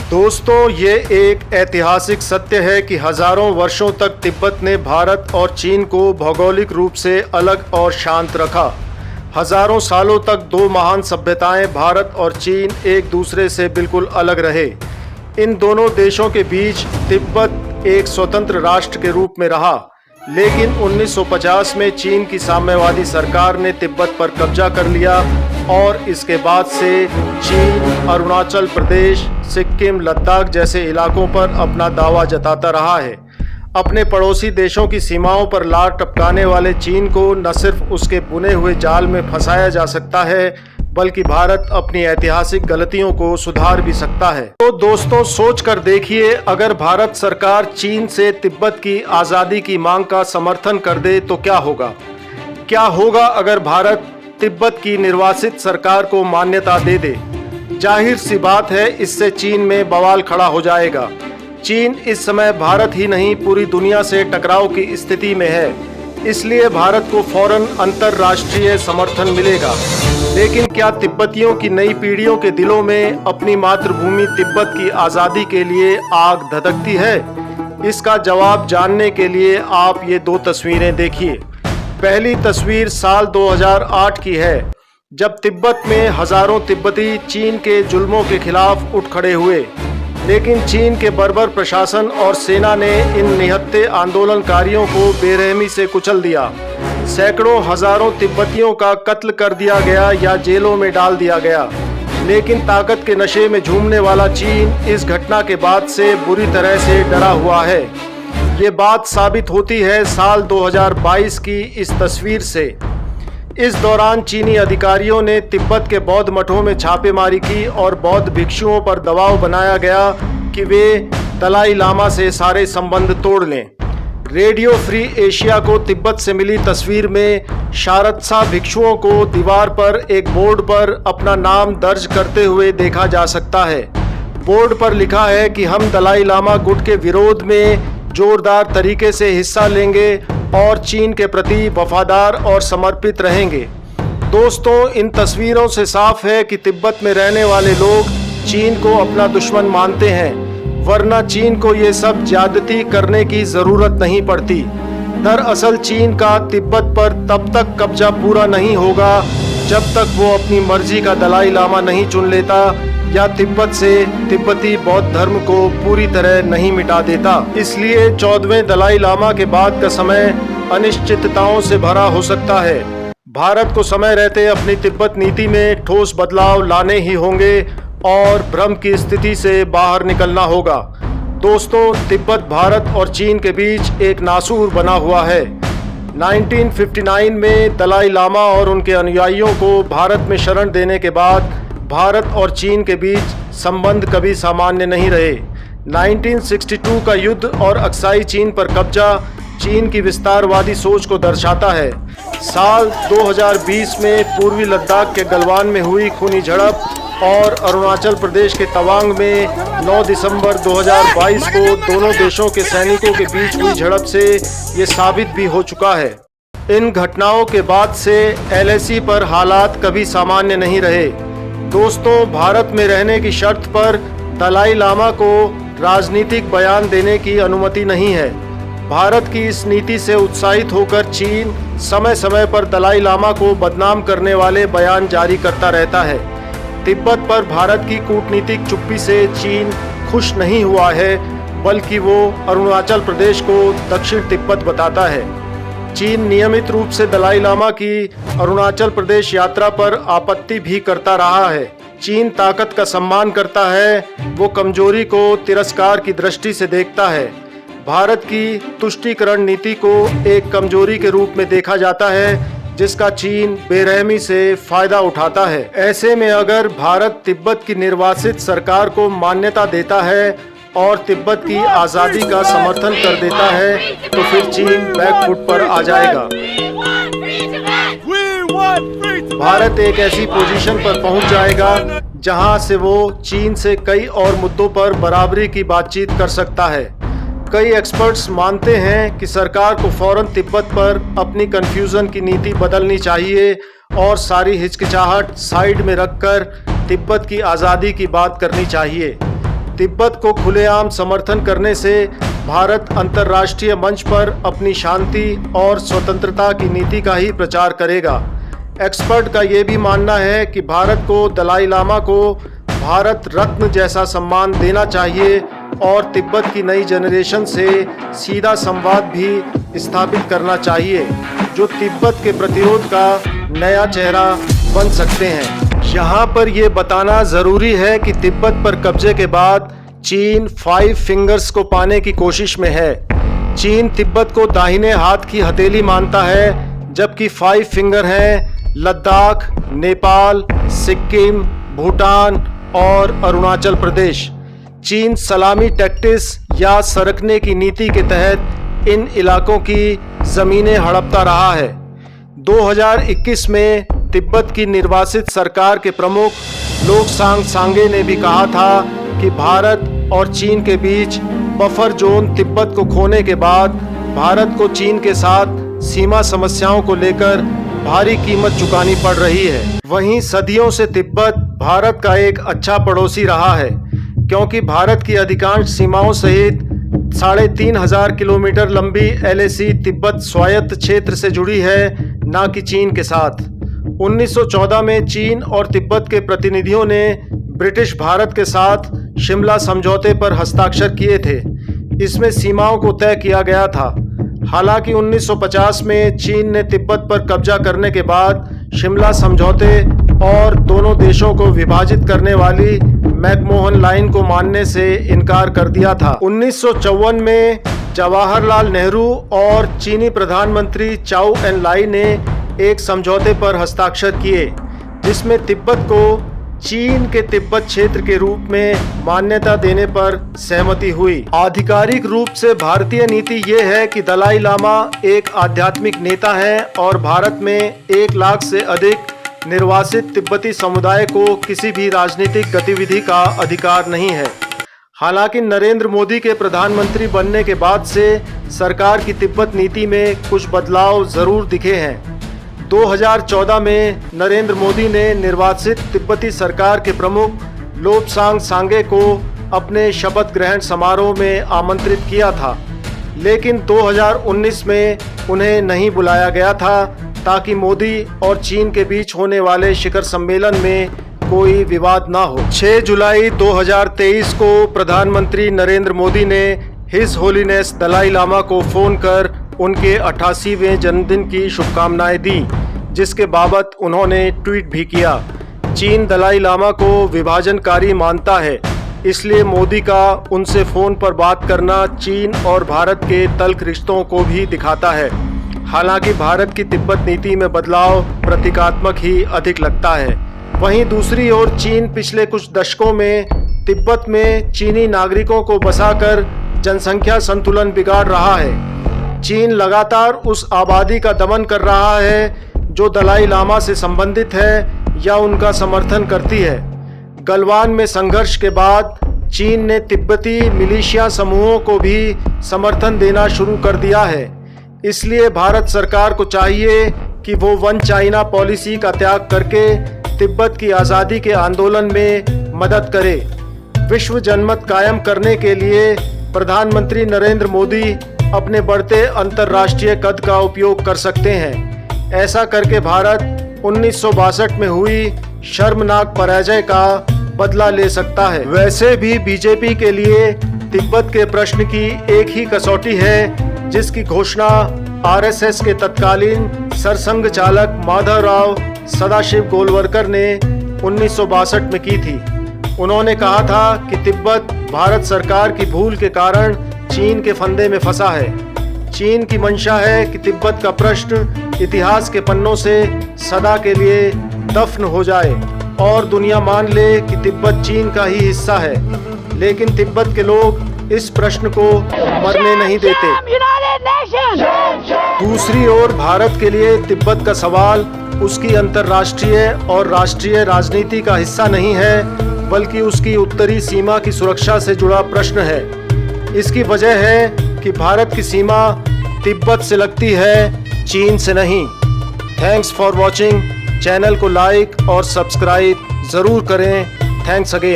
दोस्तों, ये एक ऐतिहासिक सत्य है कि हजारों वर्षों तक तिब्बत ने भारत और चीन को भौगोलिक रूप से अलग और शांत रखा। हजारों सालों तक दो महान सभ्यताएं भारत और चीन एक दूसरे से बिल्कुल अलग रहे। इन दोनों देशों के बीच तिब्बत एक स्वतंत्र राष्ट्र के रूप में रहा, लेकिन 1950 में चीन की साम्यवादी सरकार ने तिब्बत पर कब्जा कर लिया और इसके बाद से चीन अरुणाचल प्रदेश, सिक्किम, लद्दाख जैसे इलाकों पर अपना दावा जताता रहा है। अपने पड़ोसी देशों की सीमाओं पर लार टपकाने वाले चीन को न सिर्फ उसके बुने हुए जाल में फंसाया जा सकता है, बल्कि भारत अपनी ऐतिहासिक गलतियों को सुधार भी सकता है। तो दोस्तों, सोच कर देखिए, अगर भारत सरकार चीन से तिब्बत की आज़ादी की मांग का समर्थन कर दे तो क्या होगा? क्या होगा अगर भारत तिब्बत की निर्वासित सरकार को मान्यता दे दे? जाहिर सी बात है, इससे चीन में बवाल खड़ा हो जाएगा। चीन इस समय भारत ही नहीं पूरी दुनिया से टकराव की स्थिति में है, इसलिए भारत को फौरन अंतर्राष्ट्रीय समर्थन मिलेगा। लेकिन क्या तिब्बतियों की नई पीढ़ियों के दिलों में अपनी मातृभूमि तिब्बत की आज़ादी के लिए आग धधकती है? इसका जवाब जानने के लिए आप ये दो तस्वीरें देखिए। पहली तस्वीर साल 2008 की है, जब तिब्बत में हजारों तिब्बती चीन के जुल्मों के खिलाफ उठ खड़े हुए, लेकिन चीन के बर्बर प्रशासन और सेना ने इन निहत्थे आंदोलनकारियों को बेरहमी से कुचल दिया। सैकड़ों हजारों तिब्बतियों का कत्ल कर दिया गया या जेलों में डाल दिया गया। लेकिन ताकत के नशे में झूमने वाला चीन इस घटना के बाद से बुरी तरह से डरा हुआ है। ये बात साबित होती है साल 2022 की इस तस्वीर से। इस दौरान चीनी अधिकारियों ने तिब्बत के बौद्ध मठों में छापेमारी की और बौद्ध भिक्षुओं पर दबाव बनाया गया कि वे दलाई लामा से सारे संबंध तोड़ लें। रेडियो फ्री एशिया को तिब्बत से मिली तस्वीर में शारत्सा भिक्षुओं को दीवार पर एक बोर्ड पर अपना नाम दर्ज करते हुए देखा जा सकता है। बोर्ड पर लिखा है कि हम दलाई लामा गुट के विरोध में जोरदार तरीके से हिस्सा लेंगे और चीन के प्रति वफादार और समर्पित रहेंगे। दोस्तों, इन तस्वीरों से साफ है कि तिब्बत में रहने वाले लोग चीन को अपना दुश्मन मानते हैं, वरना चीन को ये सब ज्यादती करने की जरूरत नहीं पड़ती। दरअसल चीन का तिब्बत पर तब तक कब्जा पूरा नहीं होगा जब तक वो अपनी मर्जी का दलाई लामा नहीं चुन लेता या तिब्बत से तिब्बती बौद्ध धर्म को पूरी तरह नहीं मिटा देता। इसलिए 14वें दलाई लामा के बाद का समय अनिश्चितताओं से भरा हो सकता है। भारत को समय रहते अपनी तिब्बत नीति में ठोस बदलाव लाने ही होंगे और भ्रम की स्थिति से बाहर निकलना होगा। दोस्तों, तिब्बत भारत और चीन के बीच एक नासूर बना हुआ है। 1959 में दलाई लामा और उनके अनुयायियों को भारत में शरण देने के बाद भारत और चीन के बीच संबंध कभी सामान्य नहीं रहे। 1962 का युद्ध और अक्साई चीन पर कब्जा चीन की विस्तारवादी सोच को दर्शाता है। साल 2020 में पूर्वी लद्दाख के गलवान में हुई खूनी झड़प और अरुणाचल प्रदेश के तवांग में 9 दिसंबर 2022 को दोनों देशों के सैनिकों के बीच हुई झड़प से ये साबित भी हो चुका है। इन घटनाओं के बाद से LAC पर हालात कभी सामान्य नहीं रहे। दोस्तों, भारत में रहने की शर्त पर दलाई लामा को राजनीतिक बयान देने की अनुमति नहीं है। भारत की इस नीति से उत्साहित होकर चीन समय समय पर दलाई लामा को बदनाम करने वाले बयान जारी करता रहता है। तिब्बत पर भारत की कूटनीतिक चुप्पी से चीन खुश नहीं हुआ है, बल्कि वो अरुणाचल प्रदेश को दक्षिण तिब्बत बताता है। चीन नियमित रूप से दलाई लामा की अरुणाचल प्रदेश यात्रा पर आपत्ति भी करता रहा है। चीन ताकत का सम्मान करता है, वो कमजोरी को तिरस्कार की दृष्टि से देखता है। भारत की तुष्टीकरण नीति को एक कमजोरी के रूप में देखा जाता है, जिसका चीन बेरहमी से फायदा उठाता है। ऐसे में अगर भारत तिब्बत की निर्वासित सरकार को मान्यता देता है और तिब्बत की आज़ादी का समर्थन कर देता है, तो फिर चीन बैकफुट पर आ जाएगा। भारत एक ऐसी पोजीशन पर पहुंच जाएगा जहां से वो चीन से कई और मुद्दों पर बराबरी की बातचीत कर सकता है। कई एक्सपर्ट्स मानते हैं कि सरकार को फौरन तिब्बत पर अपनी कन्फ्यूजन की नीति बदलनी चाहिए और सारी हिचकिचाहट साइड में रखकर तिब्बत की आज़ादी की बात करनी चाहिए। तिब्बत को खुलेआम समर्थन करने से भारत अंतर्राष्ट्रीय मंच पर अपनी शांति और स्वतंत्रता की नीति का ही प्रचार करेगा। एक्सपर्ट का ये भी मानना है कि भारत को दलाई लामा को भारत रत्न जैसा सम्मान देना चाहिए और तिब्बत की नई जनरेशन से सीधा संवाद भी स्थापित करना चाहिए, जो तिब्बत के प्रतिरोध का नया चेहरा बन सकते हैं। यहाँ पर यह बताना ज़रूरी है कि तिब्बत पर कब्जे के बाद चीन 5 फिंगर्स को पाने की कोशिश में है। चीन तिब्बत को दाहिने हाथ की हथेली मानता है, जबकि 5 फिंगर हैं लद्दाख, नेपाल, सिक्किम, भूटान और अरुणाचल प्रदेश। चीन सलामी टैक्टिस या सरकने की नीति के तहत इन इलाकों की ज़मीनें हड़पता रहा है। 2021 में तिब्बत की निर्वासित सरकार के प्रमुख लोकसांग सांगे ने भी कहा था कि भारत और चीन के बीच बफर जोन तिब्बत को खोने के बाद भारत को चीन के साथ सीमा समस्याओं को लेकर भारी कीमत चुकानी पड़ रही है। वहीं सदियों से तिब्बत भारत का एक अच्छा पड़ोसी रहा है, क्योंकि भारत की अधिकांश सीमाओं सहित 3500 किलोमीटर लंबी LAC तिब्बत स्वायत्त क्षेत्र से जुड़ी है, न कि चीन के साथ। 1914 में चीन और तिब्बत के प्रतिनिधियों ने ब्रिटिश भारत के साथ शिमला समझौते पर हस्ताक्षर किए थे। इसमें सीमाओं को तय किया गया था। हालांकि 1950 में चीन ने तिब्बत पर कब्जा करने के बाद शिमला समझौते और दोनों देशों को विभाजित करने वाली मैकमोहन लाइन को मानने से इनकार कर दिया था। 1954 में जवाहरलाल नेहरू और चीनी प्रधानमंत्री चाउ एन लाई ने एक समझौते पर हस्ताक्षर किए, जिसमें तिब्बत को चीन के तिब्बत क्षेत्र के रूप में मान्यता देने पर सहमति हुई। आधिकारिक रूप से भारतीय नीति ये है कि दलाई लामा एक आध्यात्मिक नेता है और भारत में 1 लाख से अधिक निर्वासित तिब्बती समुदाय को किसी भी राजनीतिक गतिविधि का अधिकार नहीं है। हालांकि नरेंद्र मोदी के प्रधानमंत्री बनने के बाद से सरकार की तिब्बत नीति में कुछ बदलाव जरूर दिखे हैं। 2014 में नरेंद्र मोदी ने निर्वासित तिब्बती सरकार के प्रमुख लोपसांग सांगे को अपने शपथ ग्रहण समारोह में आमंत्रित किया था, लेकिन 2019 में उन्हें नहीं बुलाया गया था ताकि मोदी और चीन के बीच होने वाले शिखर सम्मेलन में कोई विवाद ना हो। 6 जुलाई 2023 को प्रधानमंत्री नरेंद्र मोदी ने हिज होलीनेस दलाई लामा को फोन कर उनके 88वें जन्मदिन की शुभकामनाएं दी, जिसके बाबत उन्होंने ट्वीट भी किया। चीन दलाई लामा को विभाजनकारी मानता है, इसलिए मोदी का उनसे फ़ोन पर बात करना चीन और भारत के तल्ख रिश्तों को भी दिखाता है। हालांकि भारत की तिब्बत नीति में बदलाव प्रतीकात्मक ही अधिक लगता है। वहीं दूसरी ओर चीन पिछले कुछ दशकों में तिब्बत में चीनी नागरिकों को बसाकर जनसंख्या संतुलन बिगाड़ रहा है। चीन लगातार उस आबादी का दमन कर रहा है जो दलाई लामा से संबंधित है या उनका समर्थन करती है। गलवान में संघर्ष के बाद चीन ने तिब्बती मिलिशिया समूहों को भी समर्थन देना शुरू कर दिया है। इसलिए भारत सरकार को चाहिए कि वो वन चाइना पॉलिसी का त्याग करके तिब्बत की आज़ादी के आंदोलन में मदद करे। विश्व जनमत कायम करने के लिए प्रधानमंत्री नरेंद्र मोदी अपने बढ़ते अंतर्राष्ट्रीय कद का उपयोग कर सकते हैं। ऐसा करके भारत 1962 में हुई शर्मनाक पराजय का बदला ले सकता है। वैसे भी बीजेपी के लिए तिब्बत के प्रश्न की एक ही कसौटी है, जिसकी घोषणा आरएसएस के तत्कालीन सरसंघ चालक माधवराव सदाशिव गोलवलकर ने 1962 में की थी। उन्होंने कहा था कि तिब्बत भारत सरकार की भूल के कारण चीन के फंदे में फंसा है। चीन की मंशा है कि तिब्बत का प्रश्न इतिहास के पन्नों से सदा के लिए दफन हो जाए और दुनिया मान ले कि तिब्बत चीन का ही हिस्सा है। लेकिन तिब्बत के लोग इस प्रश्न को मरने नहीं देते। दूसरी ओर भारत के लिए तिब्बत का सवाल उसकी अंतर्राष्ट्रीय और राष्ट्रीय राजनीति का हिस्सा नहीं है, बल्कि उसकी उत्तरी सीमा की सुरक्षा से जुड़ा प्रश्न है। इसकी वजह है कि भारत की सीमा तिब्बत से लगती है, चीन से नहीं। Thanks for watching. चैनल को लाइक और सब्सक्राइब ज़रूर करें। Thanks again.